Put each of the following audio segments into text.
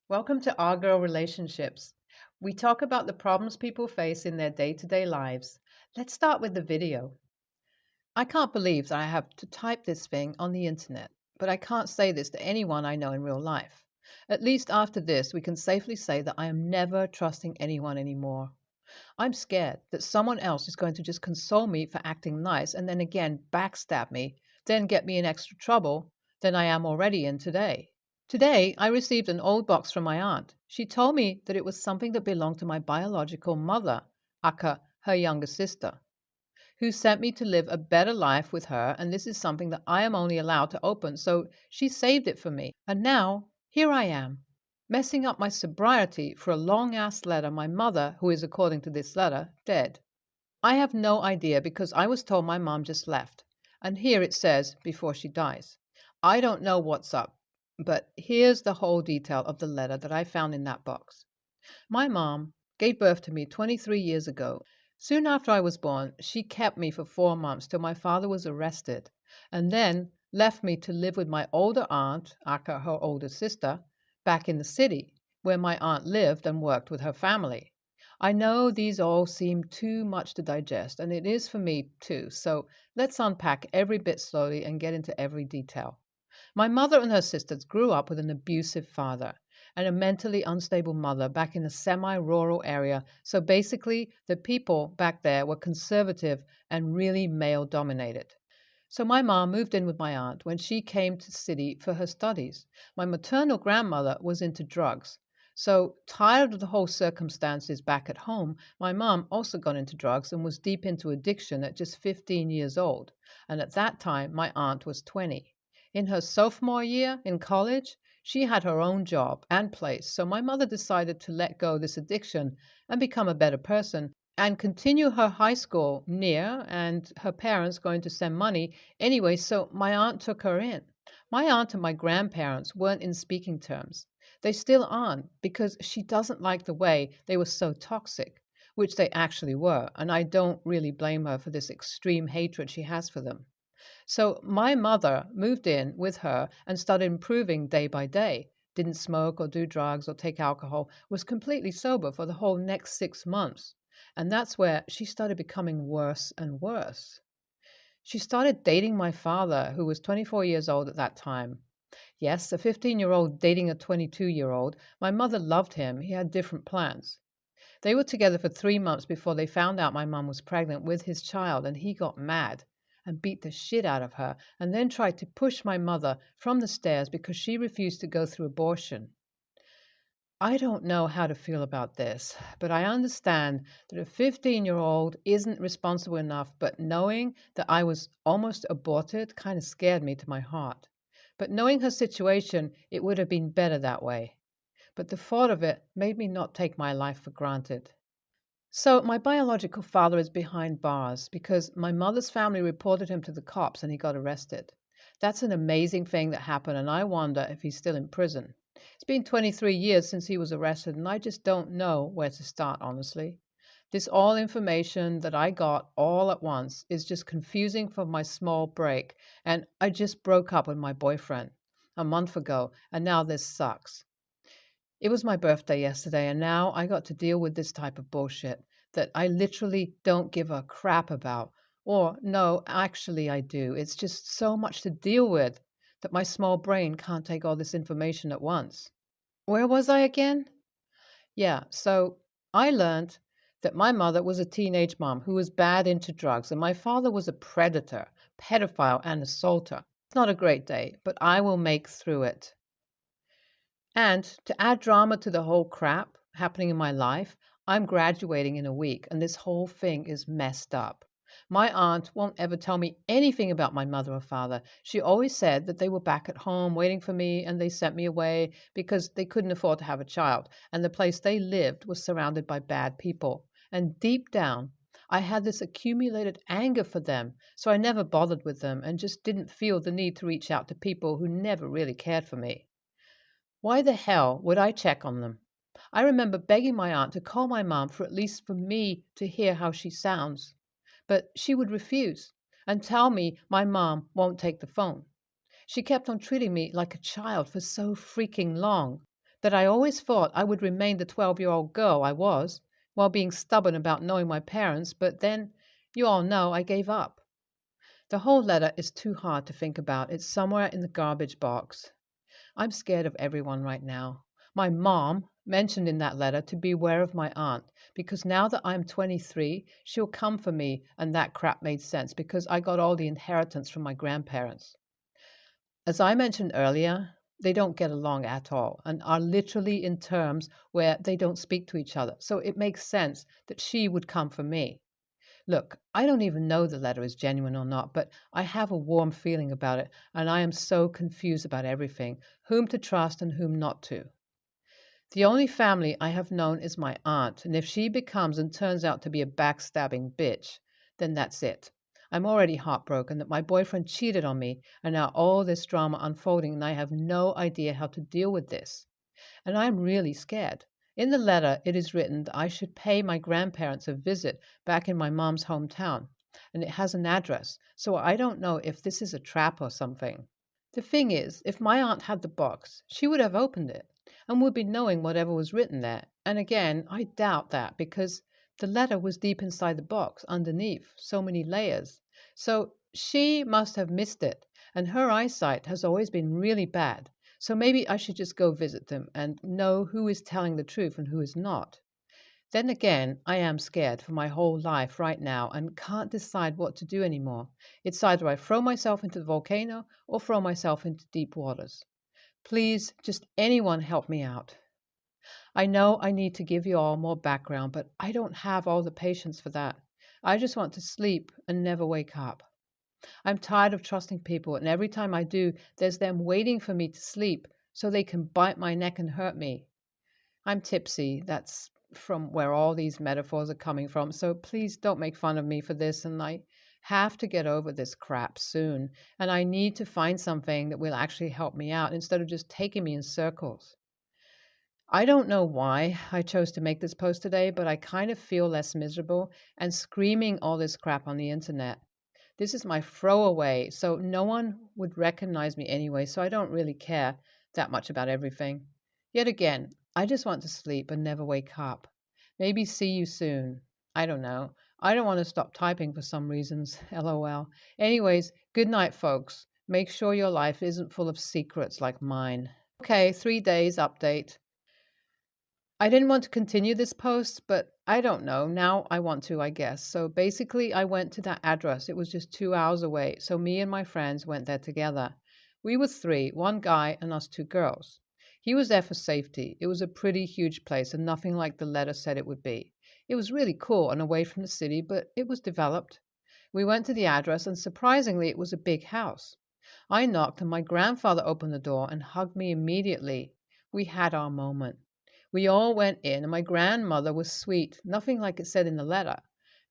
Welcome to Our Girl Relationships. We talk about the problems people face in their day to day lives. Let's start with the video. I can't believe that I have to type this thing on the internet, but I can't say this to anyone I know in real life. At least after this, we can safely say that I am never trusting anyone anymore. I'm scared that someone else is going to just console me for acting nice and then again backstab me, then get me in extra trouble than I am already in today. Today, I received an old box from my aunt. She told me that it was something that belonged to my biological mother, aka her younger sister, who sent me to live a better life with her, and this is something that I am only allowed to open, so she saved it for me. And now, here I am, messing up my sobriety for a long ass letter my mother, who is according to this letter, dead. I have no idea because I was told my mom just left, and here it says before she dies. I don't know what's up, but here's the whole detail of the letter that I found in that box. My mom gave birth to me 23 years ago. Soon after I was born, she kept me for 4 months till my father was arrested, and then left me to live with my older aunt, aka her older sister, back in the city, where my aunt lived and worked with her family. I know these all seem too much to digest, and it is for me too, so let's unpack every bit slowly and get into every detail. My mother and her sisters grew up with an abusive father and a mentally unstable mother back in a semi rural area. So basically, the people back there were conservative and really male dominated. So my mom moved in with my aunt when she came to the city for her studies. My maternal grandmother was into drugs. So, tired of the whole circumstances back at home, my mom also got into drugs and was deep into addiction at just 15 years old. And at that time, my aunt was 20. In her sophomore year in college, she had her own job and place, so my mother decided to let go of this addiction and become a better person and continue her high school near, and her parents going to send money anyway, so my aunt took her in. My aunt and my grandparents weren't in speaking terms. They still aren't because she doesn't like the way they were so toxic, which they actually were, and I don't really blame her for this extreme hatred she has for them. So my mother moved in with her and started improving day by day. Didn't smoke or do drugs or take alcohol, was completely sober for the whole next 6 months. And that's where she started becoming worse and worse. She started dating my father, who was 24 years old at that time. Yes, a 15-year-old dating a 22-year-old. My mother loved him. He had different plans. They were together for 3 months before they found out my mom was pregnant with his child, and he got mad and beat the shit out of her, and then tried to push my mother from the stairs because she refused to go through abortion. I don't know how to feel about this, but I understand that a 15-year-old isn't responsible enough, but knowing that I was almost aborted kind of scared me to my heart. But knowing her situation, it would have been better that way. But the thought of it made me not take my life for granted. So, my biological father is behind bars because my mother's family reported him to the cops and he got arrested. That's an amazing thing that happened, and I wonder if he's still in prison. It's been 23 years since he was arrested, and I just don't know where to start, honestly. This all information that I got all at once is just confusing for my small break, and I just broke up with my boyfriend a month ago, and now this sucks. It was my birthday yesterday, and now I got to deal with this type of bullshit that I literally don't give a crap about. Or, no, actually, I do. It's just so much to deal with that my small brain can't take all this information at once. Where was I again? Yeah, so I learned that my mother was a teenage mom who was bad into drugs, and my father was a predator, pedophile, and assaulter. It's not a great day, but I will make through it. And to add drama to the whole crap happening in my life, I'm graduating in a week and this whole thing is messed up. My aunt won't ever tell me anything about my mother or father. She always said that they were back at home waiting for me and they sent me away because they couldn't afford to have a child. And the place they lived was surrounded by bad people. And deep down, I had this accumulated anger for them, so I never bothered with them and just didn't feel the need to reach out to people who never really cared for me. Why the hell would I check on them? I remember begging my aunt to call my mom for at least for me to hear how she sounds. But she would refuse and tell me my mom won't take the phone. She kept on treating me like a child for so freaking long that I always thought I would remain the 12-year-old girl I was while being stubborn about knowing my parents, but then, you all know, I gave up. The whole letter is too hard to think about. It's somewhere in the garbage box. I'm scared of everyone right now. My mom mentioned in that letter to beware of my aunt because now that I'm 23, she'll come for me, and that crap made sense because I got all the inheritance from my grandparents. As I mentioned earlier, they don't get along at all and are literally in terms where they don't speak to each other. So it makes sense that she would come for me. Look, I don't even know the letter is genuine or not, but I have a warm feeling about it, and I am so confused about everything, whom to trust and whom not to. The only family I have known is my aunt, and if she becomes and turns out to be a backstabbing bitch, then that's it. I'm already heartbroken that my boyfriend cheated on me, and now all this drama unfolding, and I have no idea how to deal with this. And I'm really scared. In the letter, it is written that I should pay my grandparents a visit back in my mom's hometown, and it has an address, so I don't know if this is a trap or something. The thing is, if my aunt had the box, she would have opened it and would be knowing whatever was written there. And again, I doubt that because the letter was deep inside the box, underneath, so many layers. So she must have missed it, and her eyesight has always been really bad. So maybe I should just go visit them and know who is telling the truth and who is not. Then again, I am scared for my whole life right now and can't decide what to do anymore. It's either I throw myself into the volcano or throw myself into deep waters. Please, just anyone help me out. I know I need to give you all more background, but I don't have all the patience for that. I just want to sleep and never wake up. I'm tired of trusting people, and every time I do, there's them waiting for me to sleep so they can bite my neck and hurt me. I'm tipsy. That's from where all these metaphors are coming from. So please don't make fun of me for this. And I have to get over this crap soon. And I need to find something that will actually help me out instead of just taking me in circles. I don't know why I chose to make this post today, but I kind of feel less miserable and screaming all this crap on the internet. This is my throwaway, so no one would recognize me anyway, so I don't really care that much about everything. Yet again, I just want to sleep and never wake up. Maybe see you soon. I don't know. I don't want to stop typing for some reasons. LOL. Anyways, good night, folks. Make sure your life isn't full of secrets like mine. Okay, 3 days update. I didn't want to continue this post, but I don't know. Now I want to, I guess. So basically, I went to that address. It was just 2 hours away. So me and my friends went there together. We were three, one guy and us two girls. He was there for safety. It was a pretty huge place and nothing like the letter said it would be. It was really cool and away from the city, but it was developed. We went to the address and surprisingly, it was a big house. I knocked and my grandfather opened the door and hugged me immediately. We had our moment. We all went in, and my grandmother was sweet, nothing like it said in the letter.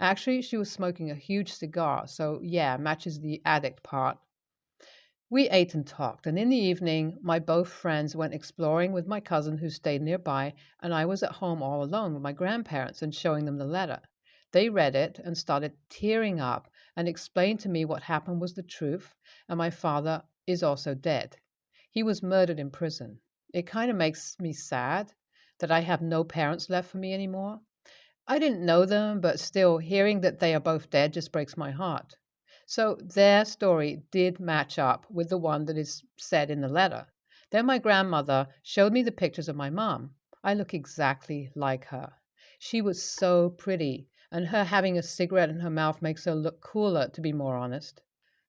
Actually, she was smoking a huge cigar, so yeah, matches the addict part. We ate and talked, and in the evening, my both friends went exploring with my cousin who stayed nearby, and I was at home all alone with my grandparents and showing them the letter. They read it and started tearing up and explained to me what happened was the truth, and my father is also dead. He was murdered in prison. It kind of makes me sad that I have no parents left for me anymore. I didn't know them, but still, hearing that they are both dead just breaks my heart. So their story did match up with the one that is said in the letter. Then my grandmother showed me the pictures of my mom. I look exactly like her. She was so pretty, and her having a cigarette in her mouth makes her look cooler, to be more honest.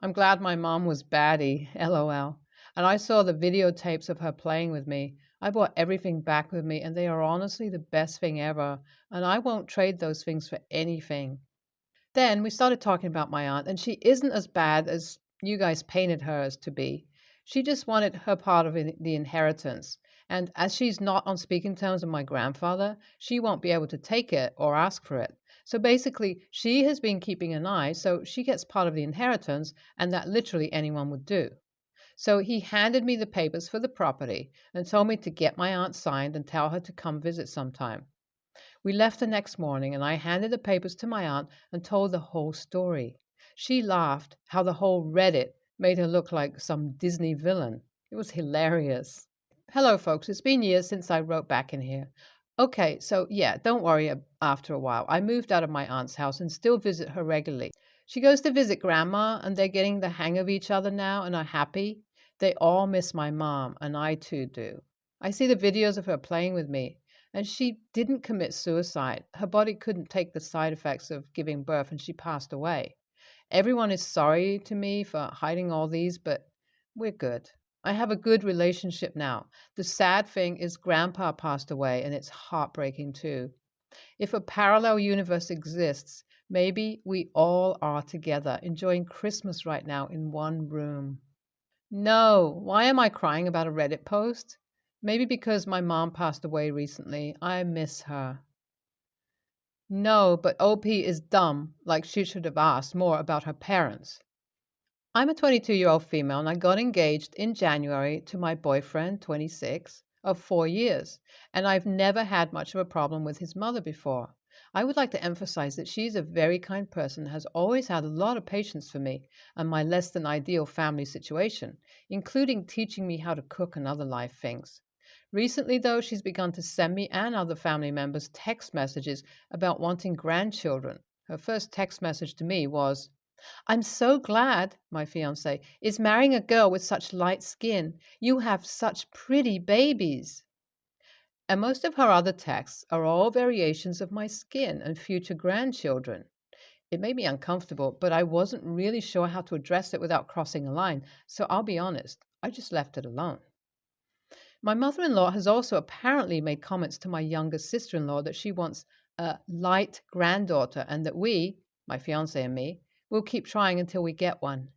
I'm glad my mom was baddie, LOL. And I saw the videotapes of her playing with me. I brought everything back with me, and they are honestly the best thing ever. And I won't trade those things for anything. Then we started talking about my aunt, and she isn't as bad as you guys painted her as to be. She just wanted her part of the inheritance. And as she's not on speaking terms with my grandfather, she won't be able to take it or ask for it. So basically, she has been keeping an eye, so she gets part of the inheritance, and that literally anyone would do. So he handed me the papers for the property and told me to get my aunt signed and tell her to come visit sometime. We left the next morning and I handed the papers to my aunt and told the whole story. She laughed how the whole Reddit made her look like some Disney villain. It was hilarious. Hello, folks. It's been years since I wrote back in here. Okay, so yeah, don't worry after a while. I moved out of my aunt's house and still visit her regularly. She goes to visit grandma, and they're getting the hang of each other now and are happy. They all miss my mom, and I too do. I see the videos of her playing with me, and she didn't commit suicide. Her body couldn't take the side effects of giving birth, and she passed away. Everyone is sorry to me for hiding all these, but we're good. I have a good relationship now. The sad thing is, Grandpa passed away, and it's heartbreaking too. If a parallel universe exists, maybe we all are together, enjoying Christmas right now in one room. No, why am I crying about a Reddit post? Maybe because my mom passed away recently. I miss her. No, but OP is dumb, like she should have asked more about her parents. I'm a 22-year-old female and I got engaged in January to my boyfriend, 26, of 4 years, and I've never had much of a problem with his mother before. I would like to emphasize that she's a very kind person, has always had a lot of patience for me and my less than ideal family situation, including teaching me how to cook and other life things. Recently, though, she's begun to send me and other family members text messages about wanting grandchildren. Her first text message to me was, "I'm so glad my fiance is marrying a girl with such light skin. You have such pretty babies." And most of her other texts are all variations of my skin and future grandchildren. It made me uncomfortable, but I wasn't really sure how to address it without crossing a line, so I'll be honest, I just left it alone. My mother-in-law has also apparently made comments to my younger sister-in-law that she wants a light granddaughter and that we, my fiance and me, will keep trying until we get one.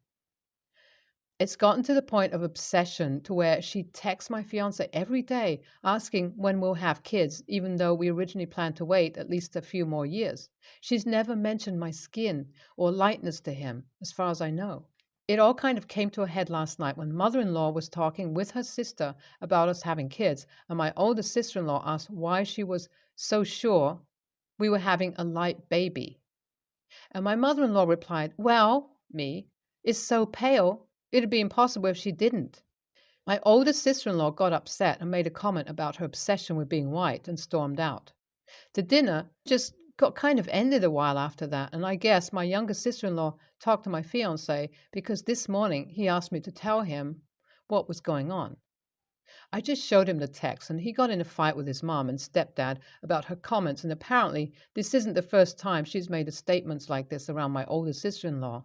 It's gotten to the point of obsession to where she texts my fiance every day asking when we'll have kids, even though we originally planned to wait at least a few more years. She's never mentioned my skin or lightness to him, as far as I know. It all kind of came to a head last night when mother-in-law was talking with her sister about us having kids, and my older sister-in-law asked why she was so sure we were having a light baby. And my mother-in-law replied, "Well, me, is so pale, it'd be impossible if she didn't." My older sister-in-law got upset and made a comment about her obsession with being white and stormed out. The dinner just got kind of ended a while after that, and I guess my younger sister-in-law talked to my fiancé because this morning he asked me to tell him what was going on. I just showed him the text, and he got in a fight with his mom and stepdad about her comments, and apparently this isn't the first time she's made statements like this around my older sister-in-law.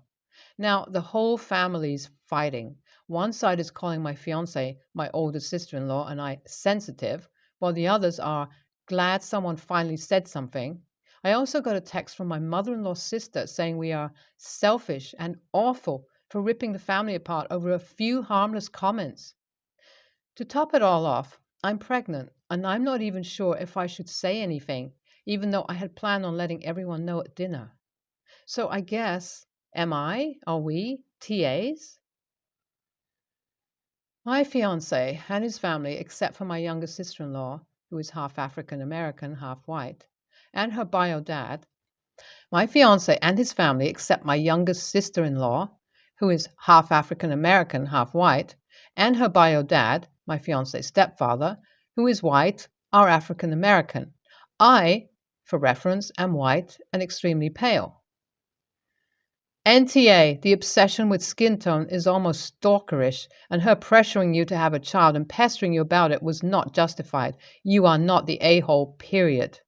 Now, the whole family's fighting. One side is calling my fiancé, my older sister-in-law, and I sensitive, while the others are glad someone finally said something. I also got a text from my mother-in-law's sister saying we are selfish and awful for ripping the family apart over a few harmless comments. To top it all off, I'm pregnant, and I'm not even sure if I should say anything, even though I had planned on letting everyone know at dinner. So I guess, are we TAs? My fiancé and his family, except for my younger sister-in-law, who is half African American, half white, and her bio dad. My fiancé and his family, except my youngest sister-in-law, who is half African American, half white, and her bio dad, my fiancé's stepfather, who is white, are African American. I, for reference, am white and extremely pale. NTA, the obsession with skin tone is almost stalkerish, and her pressuring you to have a child and pestering you about it was not justified. You are not the a-hole, period.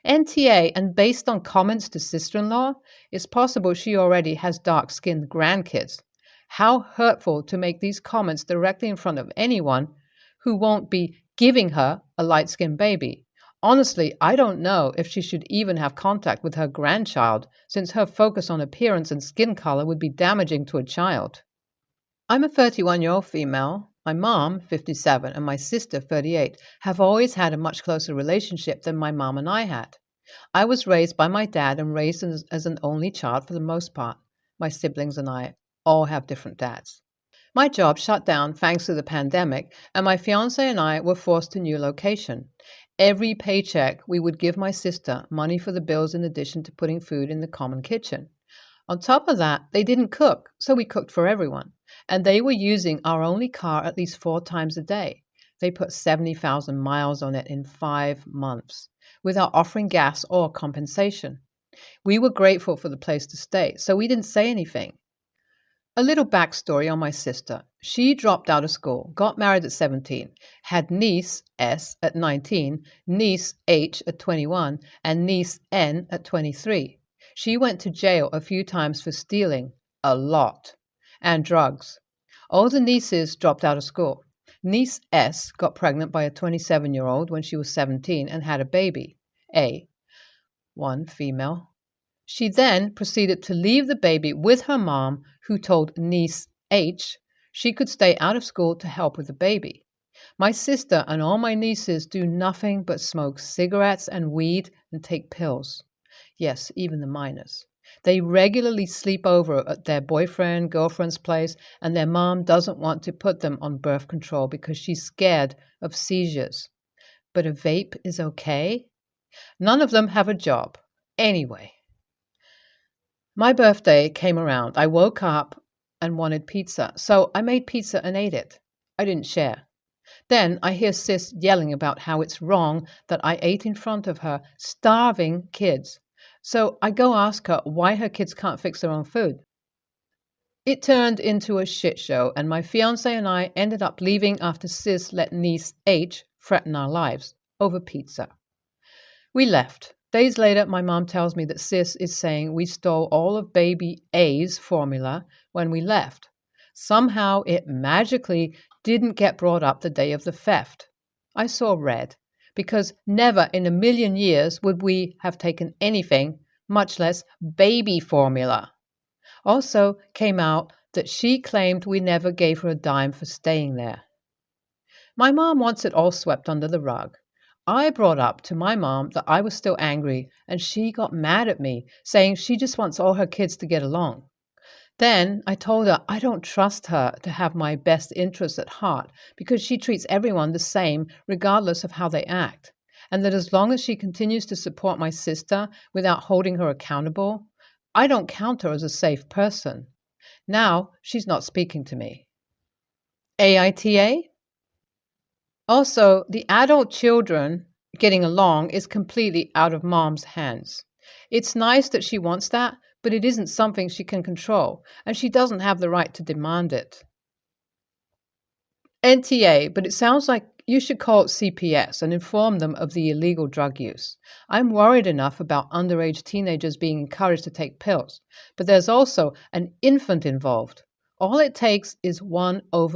NTA, and based on comments to sister-in-law, it's possible she already has dark-skinned grandkids. How hurtful to make these comments directly in front of anyone who won't be giving her a light-skinned baby. Honestly, I don't know if she should even have contact with her grandchild, since her focus on appearance and skin color would be damaging to a child. I'm a 31-year-old female. My mom, 57, and my sister, 38, have always had a much closer relationship than my mom and I had. I was raised by my dad and raised as an only child for the most part. My siblings and I all have different dads. My job shut down thanks to the pandemic, and my fiancé and I were forced to a new location. Every paycheck, we would give my sister money for the bills in addition to putting food in the common kitchen. On top of that, they didn't cook, so we cooked for everyone. and they were using our only car at least 4 times a day. They put 70,000 miles on it in 5 months without offering gas or compensation. We were grateful for the place to stay, so we didn't say anything. A little backstory on my sister. She dropped out of school, got married at 17, had niece S at 19, niece H at 21, and niece N at 23. She went to jail a few times for stealing, a lot, and drugs. All the nieces dropped out of school. Niece S got pregnant by a 27-year-old when she was 17 and had a baby, A, one female. She then proceeded to leave the baby with her mom, who told niece H she could stay out of school to help with the baby. My sister and all my nieces do nothing but smoke cigarettes and weed and take pills. Yes, even the minors. They regularly sleep over at their boyfriend, girlfriend's place, and their mom doesn't want to put them on birth control because she's scared of seizures. But a vape is okay? None of them have a job. Anyway. My birthday came around. I woke up and wanted pizza, so I made pizza and ate it. I didn't share. Then I hear Sis yelling about how it's wrong that I ate in front of her starving kids. So I go ask her why her kids can't fix their own food. It turned into a shit show, and my fiance and I ended up leaving after Sis let niece H threaten our lives over pizza. We left. Days later, my mom tells me that Sis is saying we stole all of baby A's formula when we left. Somehow it magically didn't get brought up the day of the theft. I saw red, because never in a million years would we have taken anything, much less baby formula. Also came out that she claimed we never gave her a dime for staying there. My mom wants it all swept under the rug. I brought up to my mom that I was still angry, and she got mad at me, saying she just wants all her kids to get along. Then I told her I don't trust her to have my best interests at heart because she treats everyone the same regardless of how they act, and that as long as she continues to support my sister without holding her accountable, I don't count her as a safe person. Now she's not speaking to me. AITA? Also, the adult children getting along is completely out of mom's hands. It's nice that she wants that, but it isn't something she can control, and she doesn't have the right to demand it. NTA, but it sounds like you should call it CPS and inform them of the illegal drug use. I'm worried enough about underage teenagers being encouraged to take pills, but there's also an infant involved. All it takes is one over